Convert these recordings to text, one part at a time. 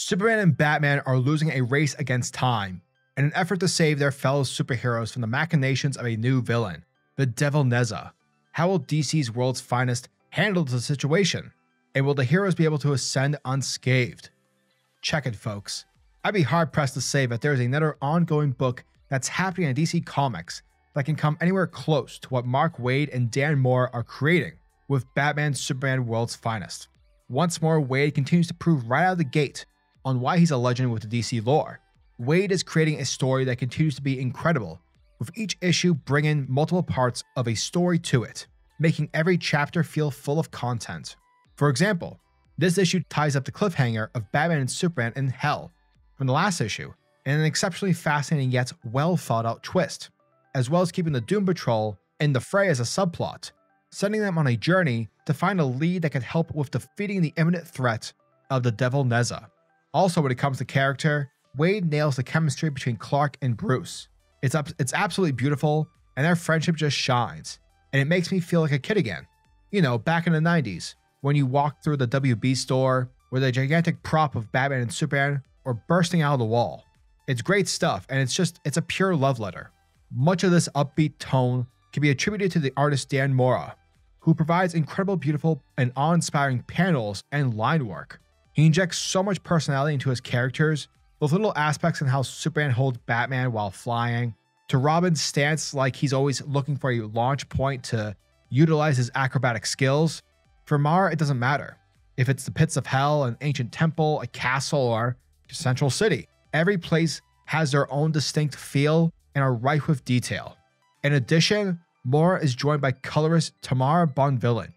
Superman and Batman are losing a race against time in an effort to save their fellow superheroes from the machinations of a new villain, the Devil Nezha. How will DC's world's finest handle the situation? And will the heroes be able to ascend unscathed? Check it, folks. I'd be hard-pressed to say that there is another ongoing book that's happening in DC Comics that can come anywhere close to what Mark Waid and Dan Mora are creating with Batman Superman World's Finest. Once more, Waid continues to prove right out of the gate on why he's a legend with the DC lore. Waid is creating a story that continues to be incredible, with each issue bringing multiple parts of a story to it, making every chapter feel full of content. For example, this issue ties up the cliffhanger of Batman and Superman in Hell from the last issue in an exceptionally fascinating yet well thought out twist, as well as keeping the Doom Patrol in the fray as a subplot, sending them on a journey to find a lead that could help with defeating the imminent threat of the Devil Nezha. Also, when it comes to character, Waid nails the chemistry between Clark and Bruce. It's absolutely beautiful, and their friendship just shines, and it makes me feel like a kid again. You know, back in the 90s, when you walked through the WB store where the gigantic prop of Batman and Superman were bursting out of the wall. It's great stuff, and it's a pure love letter. Much of this upbeat tone can be attributed to the artist Dan Mora, who provides incredible, beautiful, and awe-inspiring panels and line work. He injects so much personality into his characters, with little aspects in how Superman holds Batman while flying, to Robin's stance like he's always looking for a launch point to utilize his acrobatic skills. For Mara, it doesn't matter if it's the pits of hell, an ancient temple, a castle, or a central city. Every place has their own distinct feel and are rife with detail. In addition, Mora is joined by colorist Tamara Bonvillain,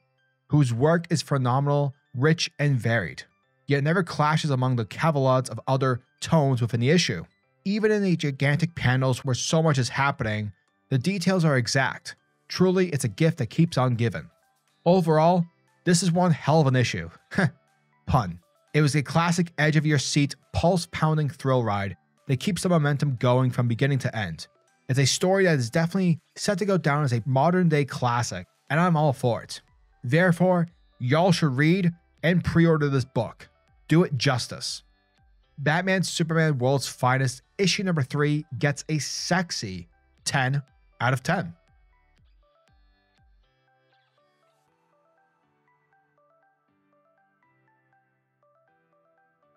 whose work is phenomenal, rich, and varied, yet never clashes among the cavalcades of other tones within the issue. Even in the gigantic panels where so much is happening, the details are exact. Truly, it's a gift that keeps on giving. Overall, this is one hell of an issue. Pun. It was a classic edge-of-your-seat, pulse-pounding thrill ride that keeps the momentum going from beginning to end. It's a story that is definitely set to go down as a modern-day classic, and I'm all for it. Therefore, y'all should read and pre-order this book. Do it justice. Batman Superman World's Finest issue number 3 gets a sexy 10 out of 10.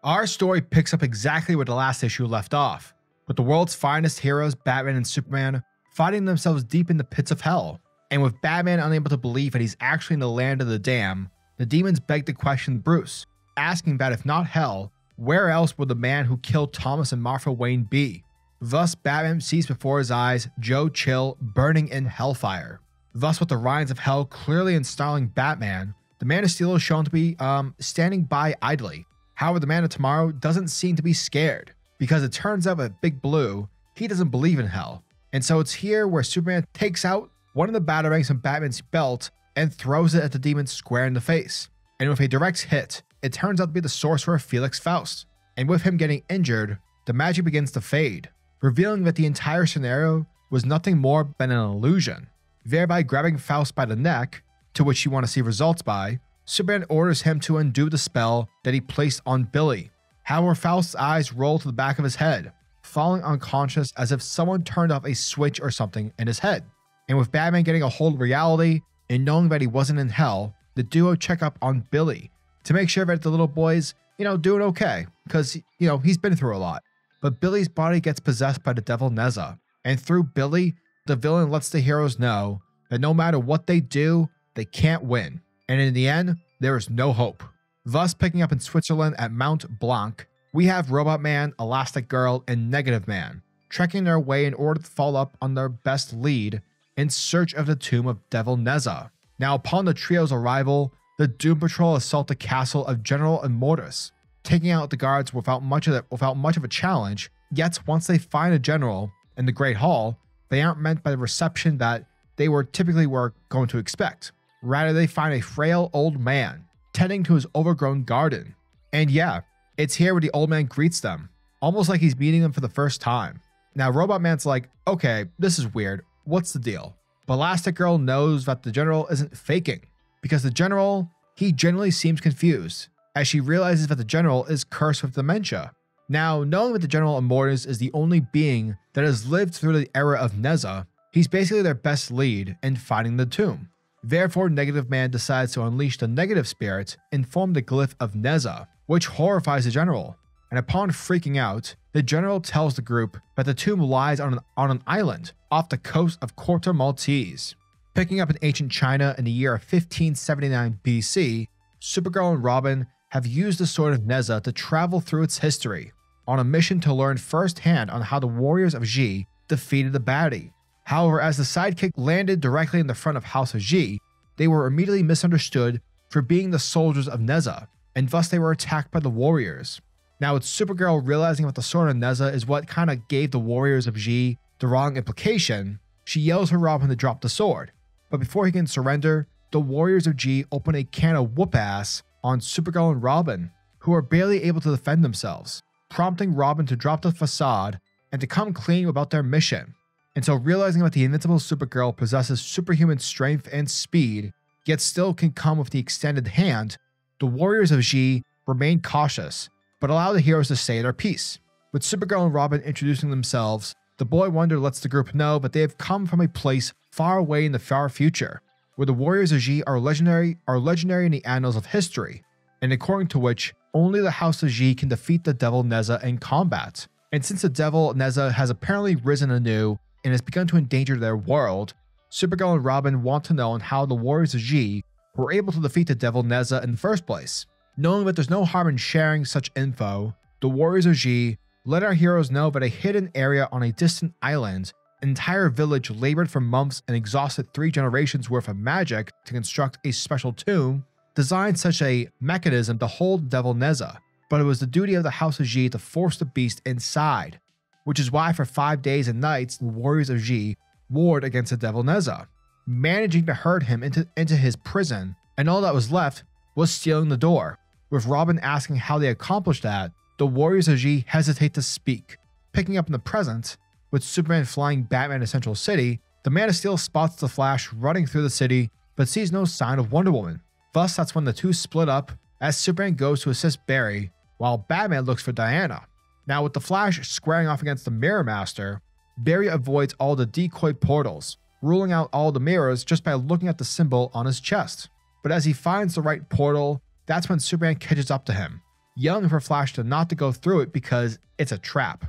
Our story picks up exactly where the last issue left off, with the world's finest heroes, Batman and Superman, fighting themselves deep in the pits of hell. And with Batman unable to believe that he's actually in the land of the damned, the demons beg to question Bruce, asking that if not hell, where else would the man who killed Thomas and Martha Wayne be? Thus, Batman sees before his eyes Joe Chill burning in hellfire. Thus, with the Rhines of Hell clearly installing Batman, the Man of Steel is shown to be standing by idly. However, the Man of Tomorrow doesn't seem to be scared, because it turns out that Big Blue, he doesn't believe in hell. And so it's here where Superman takes out one of the batarangs from Batman's belt and throws it at the demon square in the face. And with a direct hit, it turns out to be the sorcerer Felix Faust. And with him getting injured, the magic begins to fade, revealing that the entire scenario was nothing more than an illusion. Thereby grabbing Faust by the neck, to which you want to see results by, Superman orders him to undo the spell that he placed on Billy. However, Faust's eyes roll to the back of his head, falling unconscious as if someone turned off a switch or something in his head. And with Batman getting a hold of reality and knowing that he wasn't in hell, the duo check up on Billy to make sure that the little boy's, doing okay, because, he's been through a lot. But Billy's body gets possessed by the Devil Nezha, and through Billy, the villain lets the heroes know that no matter what they do, they can't win. And in the end, there is no hope. Thus, picking up in Switzerland at Mount Blanc, we have Robot Man, Elastic Girl, and Negative Man trekking their way in order to follow up on their best lead in search of the tomb of Devil Nezha. Now, upon the trio's arrival, the Doom Patrol assault the castle of General Immortus, taking out the guards without much of a challenge. Yet, once they find a general in the Great Hall, they aren't met by the reception that they typically were going to expect. Rather, they find a frail old man tending to his overgrown garden. And yeah, it's here where the old man greets them, almost like he's meeting them for the first time. Now, Robot Man's like, okay, this is weird. What's the deal? But Elastic Girl knows that the general isn't faking, because the general, he genuinely seems confused, as she realizes that the general is cursed with dementia. Now, knowing that the General Immortus is the only being that has lived through the era of Nezha, he's basically their best lead in finding the tomb. Therefore, Negative Man decides to unleash the negative spirit and form the glyph of Nezha, which horrifies the General. And upon freaking out, the General tells the group that the tomb lies on an island off the coast of Corto Maltese. Picking up in ancient China in the year of 1579 BC, Supergirl and Robin have used the Sword of Nezha to travel through its history, on a mission to learn firsthand on how the warriors of Xi defeated the baddie. However, as the sidekick landed directly in the front of House of Xi, they were immediately misunderstood for being the soldiers of Nezha, and thus they were attacked by the warriors. Now, with Supergirl realizing that the Sword of Nezha is what kind of gave the warriors of Xi the wrong implication, she yells for Robin to drop the sword. But before he can surrender, the warriors of Xi open a can of whoop-ass on Supergirl and Robin, who are barely able to defend themselves, prompting Robin to drop the facade and to come clean about their mission. Until realizing that the invincible Supergirl possesses superhuman strength and speed, yet still can come with the extended hand, the warriors of Xi remain cautious, but allow the heroes to say their piece. With Supergirl and Robin introducing themselves, the Boy Wonder lets the group know that they have come from a place far away in the far future, where the warriors of Xi are legendary in the annals of history, and according to which only the House of Xi can defeat the Devil Nezha in combat. And since the Devil Nezha has apparently risen anew and has begun to endanger their world, Supergirl and Robin want to know on how the warriors of Xi were able to defeat the Devil Nezha in the first place. Knowing that there's no harm in sharing such info, the warriors of Xi let our heroes know that a hidden area on a distant island, an entire village labored for months and exhausted 3 generations worth of magic to construct a special tomb, designed such a mechanism to hold Devil Nezha, but it was the duty of the House of Xi to force the beast inside, which is why for 5 days and nights the warriors of Xi warred against the Devil Nezha, managing to herd him into his prison, and all that was left was stealing the door. With Robin asking how they accomplished that, the warriors of Xi hesitate to speak. Picking up in the present, with Superman flying Batman to Central City, the Man of Steel spots the Flash running through the city but sees no sign of Wonder Woman. Thus, that's when the two split up as Superman goes to assist Barry, while Batman looks for Diana. Now, with the Flash squaring off against the Mirror Master, Barry avoids all the decoy portals, ruling out all the mirrors just by looking at the symbol on his chest. But as he finds the right portal, that's when Superman catches up to him, yelling for Flash not to go through it because it's a trap.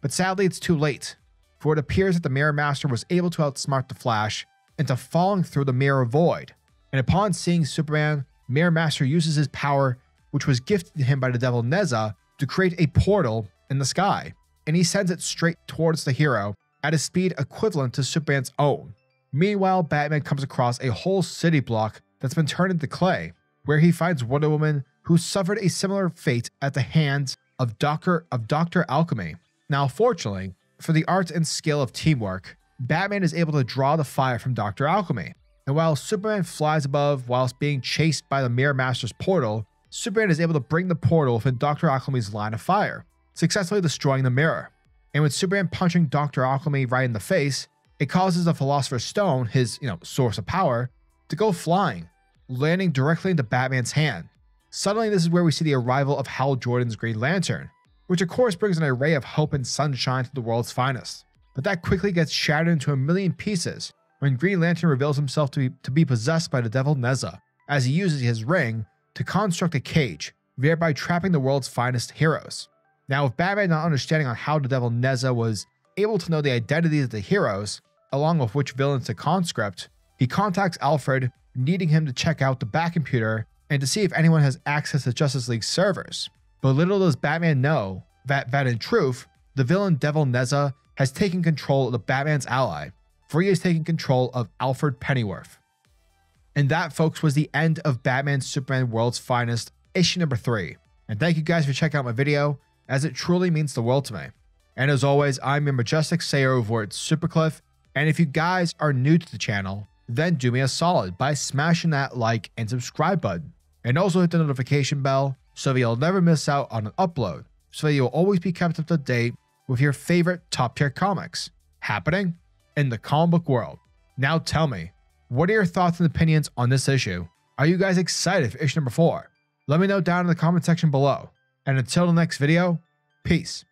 But sadly, it's too late, for it appears that the Mirror Master was able to outsmart the Flash into falling through the mirror void. And upon seeing Superman, Mirror Master uses his power, which was gifted to him by the Devil Nezha, to create a portal in the sky, and he sends it straight towards the hero at a speed equivalent to Superman's own. Meanwhile, Batman comes across a whole city block that's been turned into clay, where he finds Wonder Woman, who suffered a similar fate at the hands of Dr. Alchemy. Now, fortunately, for the art and skill of teamwork, Batman is able to draw the fire from Dr. Alchemy, and while Superman flies above whilst being chased by the Mirror Master's portal, Superman is able to bring the portal within Dr. Alchemy's line of fire, successfully destroying the mirror. And with Superman punching Dr. Alchemy right in the face, it causes the Philosopher's Stone, his source of power, to go flying, landing directly into Batman's hand. Suddenly, this is where we see the arrival of Hal Jordan's Green Lantern, which of course brings an array of hope and sunshine to the world's finest. But that quickly gets shattered into a million pieces when Green Lantern reveals himself to be possessed by the Devil Nezha, as he uses his ring to construct a cage, thereby trapping the world's finest heroes. Now, with Batman not understanding on how the Devil Nezha was able to know the identities of the heroes, along with which villains to conscript, he contacts Alfred, needing him to check out the back computer and to see if anyone has access to Justice League servers. But little does Batman know that in truth, the villain Devil Nezha has taken control of the Batman's ally, for he has taken control of Alfred Pennyworth. And that, folks, was the end of Batman Superman World's Finest, issue number 3. And thank you guys for checking out my video, as it truly means the world to me. And as always, I'm your majestic sayer over at SuperCliff, and if you guys are new to the channel, then do me a solid by smashing that like and subscribe button, and also hit the notification bell so that you'll never miss out on an upload, so that you'll always be kept up to date with your favorite top tier comics happening in the comic book world. Now tell me, what are your thoughts and opinions on this issue? Are you guys excited for issue number 4? Let me know down in the comment section below. And until the next video, peace.